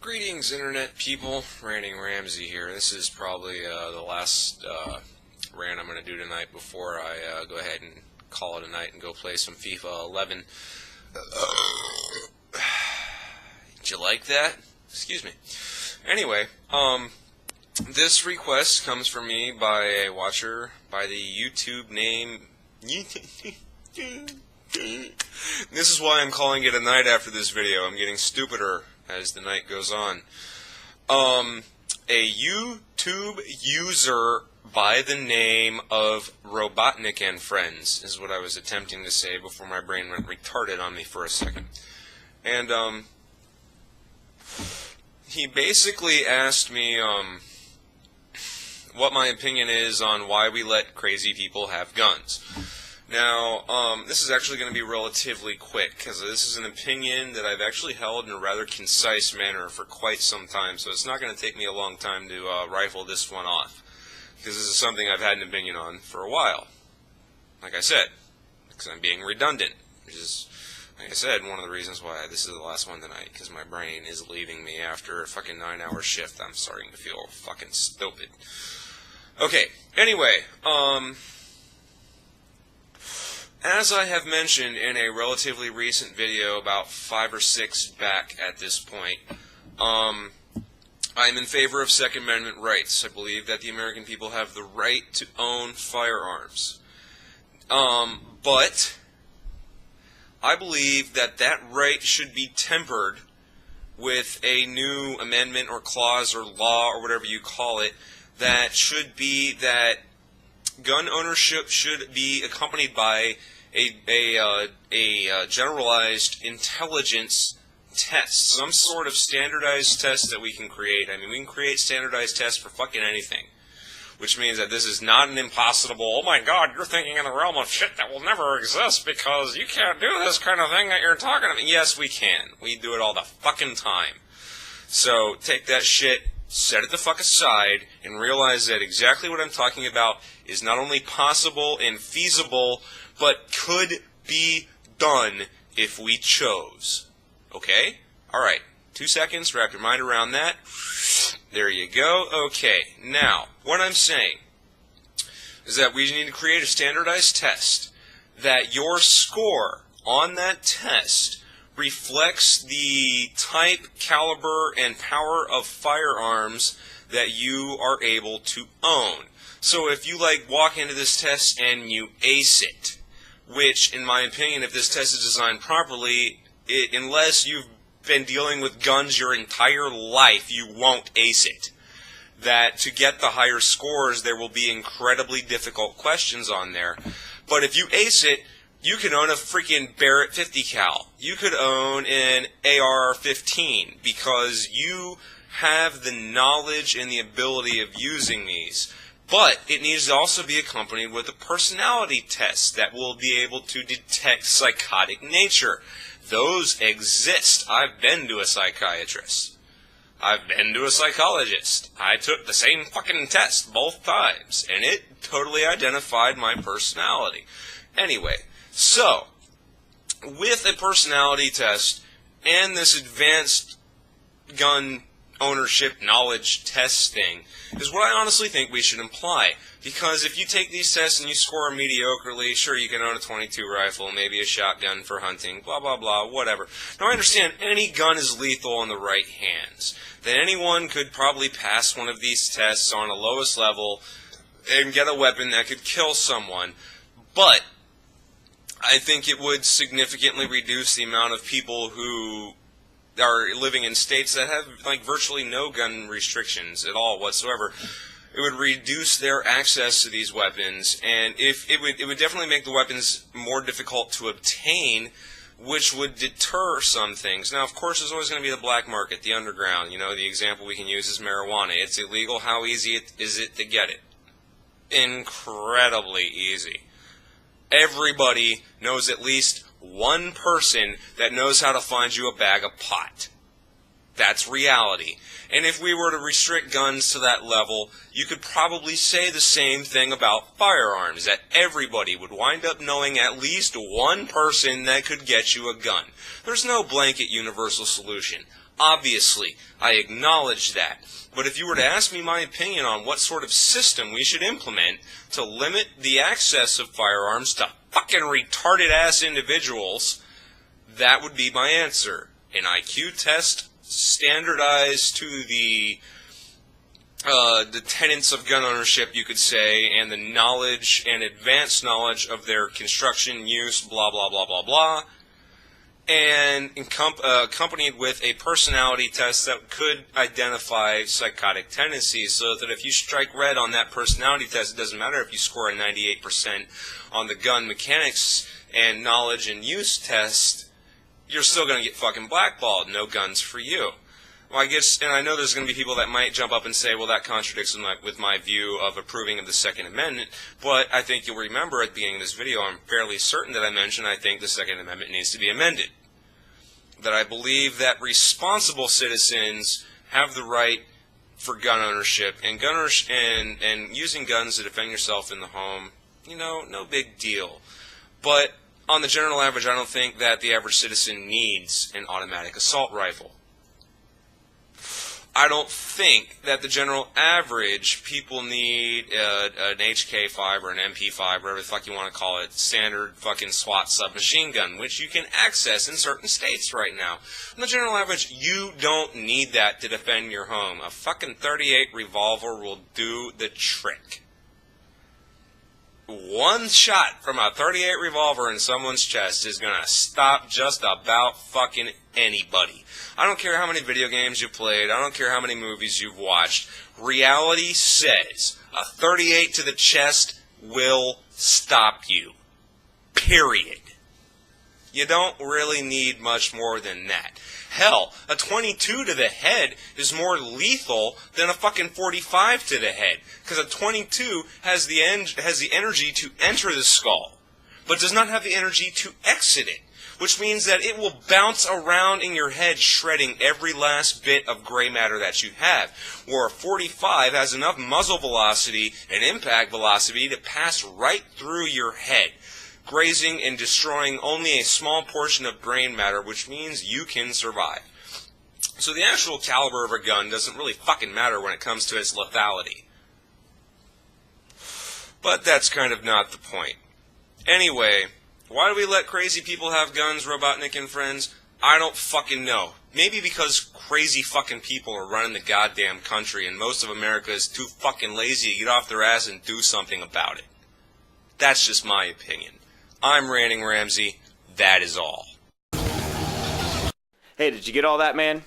Greetings, Internet people. RantingRamsay here. This is probably the last rant I'm going to do tonight before I go ahead and call it a night and go play some FIFA 11. Did you like that? Excuse me. Anyway, this request comes from me by a watcher by the YouTube name... This is why I'm calling it a night after this video. I'm getting stupider as the night goes on. A YouTube user by the name of Robotnik and Friends is what I was attempting to say before my brain went retarded on me for a second. And he basically asked me what my opinion is on why we let crazy people have guns. Now, this is actually going to be relatively quick, because this is an opinion that I've actually held in a rather concise manner for quite some time, so it's not going to take me a long time to rifle this one off, because this is something I've had an opinion on for a while. Like I said, because I'm being redundant, which is, like I said, one of the reasons why this is the last one tonight, because my brain is leaving me after a fucking 9-hour shift. I'm starting to feel fucking stupid. Okay, anyway, as I have mentioned in a relatively recent video, about 5 or 6 back at this point, I'm in favor of Second Amendment rights. I believe that the American people have the right to own firearms. But I believe that that right should be tempered with a new amendment or clause or law or whatever you call it, that should be that gun ownership should be accompanied by a generalized intelligence test, some sort of standardized test that we can create. I mean, we can create standardized tests for fucking anything, which means that this is not an impossible, oh my god, you're thinking in the realm of shit that will never exist because you can't do this kind of thing that you're talking about. Yes, we can. We do it all the fucking time. So take that shit, set it the fuck aside, and realize that exactly what I'm talking about is not only possible and feasible, but could be done if we chose. Okay? Alright. 2 seconds, wrap your mind around that. There you go. Okay. Now, what I'm saying is that we need to create a standardized test that your score on that test reflects the type, caliber, and power of firearms that you are able to own. So if you walk into this test and you ace it, which in my opinion, if this test is designed properly, unless you've been dealing with guns your entire life, you won't ace it. That to get the higher scores, there will be incredibly difficult questions on there. But if you ace it, you can own a freaking Barrett 50 cal. You could own an AR-15 because you have the knowledge and the ability of using these. But it needs to also be accompanied with a personality test that will be able to detect psychotic nature. Those exist. I've been to a psychiatrist. I've been to a psychologist. I took the same fucking test both times, and it totally identified my personality. Anyway, so, with a personality test and this advanced gun ownership knowledge test thing is what I honestly think we should imply. Because if you take these tests and you score mediocrely, sure, you can own a .22 rifle, maybe a shotgun for hunting, blah, blah, blah, whatever. Now, I understand any gun is lethal in the right hands. That anyone could probably pass one of these tests on a lowest level and get a weapon that could kill someone. But I think it would significantly reduce the amount of people who are living in states that have virtually no gun restrictions at all whatsoever. It would reduce their access to these weapons, and it would definitely make the weapons more difficult to obtain, which would deter some things. Now, of course, there's always going to be the black market, the underground. You know, the example we can use is marijuana. It's illegal. How easy is it to get it? Incredibly easy. Everybody knows at least one person that knows how to find you a bag of pot. That's reality. And if we were to restrict guns to that level, you could probably say the same thing about firearms, that everybody would wind up knowing at least one person that could get you a gun. There's no blanket universal solution. Obviously, I acknowledge that. But if you were to ask me my opinion on what sort of system we should implement to limit the access of firearms to fucking retarded-ass individuals, that would be my answer. An IQ test standardized to the tenets of gun ownership, you could say, and the knowledge and advanced knowledge of their construction, use, blah, blah, blah, blah, blah, and accompanied with a personality test that could identify psychotic tendencies, so that if you strike red on that personality test, it doesn't matter if you score a 98% on the gun mechanics and knowledge and use test, you're still going to get fucking blackballed. No guns for you. Well, I guess, and I know there's going to be people that might jump up and say, well, that contradicts with my view of approving of the Second Amendment, but I think you'll remember at the beginning of this video, I'm fairly certain that I mentioned I think the Second Amendment needs to be amended. That I believe that responsible citizens have the right for gun ownership, and and using guns to defend yourself in the home, you know, no big deal. But on the general average, I don't think that the average citizen needs an automatic assault rifle. I don't think that the general average people need an HK5 or an MP5, whatever the fuck you want to call it, standard fucking SWAT submachine gun, which you can access in certain states right now. On the general average, you don't need that to defend your home. A fucking .38 revolver will do the trick. One shot from a .38 revolver in someone's chest is going to stop just about fucking anybody. I don't care how many video games you've played. I don't care how many movies you've watched. Reality says a .38 to the chest will stop you. Period. You don't really need much more than that. Hell, a .22 to the head is more lethal than a fucking .45 to the head, because a .22 has the energy to enter the skull, but does not have the energy to exit it, which means that it will bounce around in your head, shredding every last bit of gray matter that you have, where a .45 has enough muzzle velocity and impact velocity to pass right through your head, grazing and destroying only a small portion of brain matter, which means you can survive. So the actual caliber of a gun doesn't really fucking matter when it comes to its lethality. But that's kind of not the point. Anyway, why do we let crazy people have guns, Robotnik and friends? I don't fucking know. Maybe because crazy fucking people are running the goddamn country and most of America is too fucking lazy to get off their ass and do something about it. That's just my opinion. I'm Ranting Ramsay. That is all. Hey, did you get all that, man?